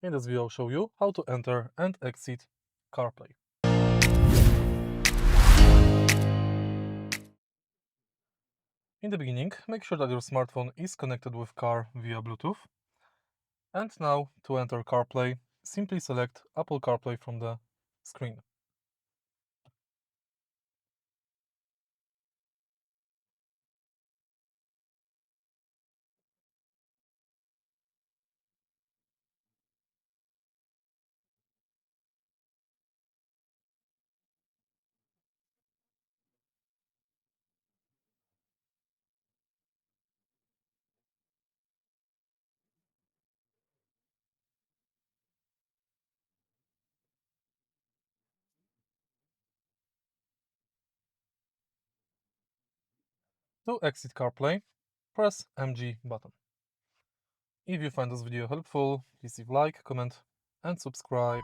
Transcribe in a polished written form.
In this video I'll show you how to enter and exit CarPlay. In the beginning, make sure that your smartphone is connected with car via Bluetooth. And now, to enter CarPlay, simply select Apple CarPlay from the screen. To exit CarPlay, press MG button. If you find this video helpful, please leave like, comment and subscribe.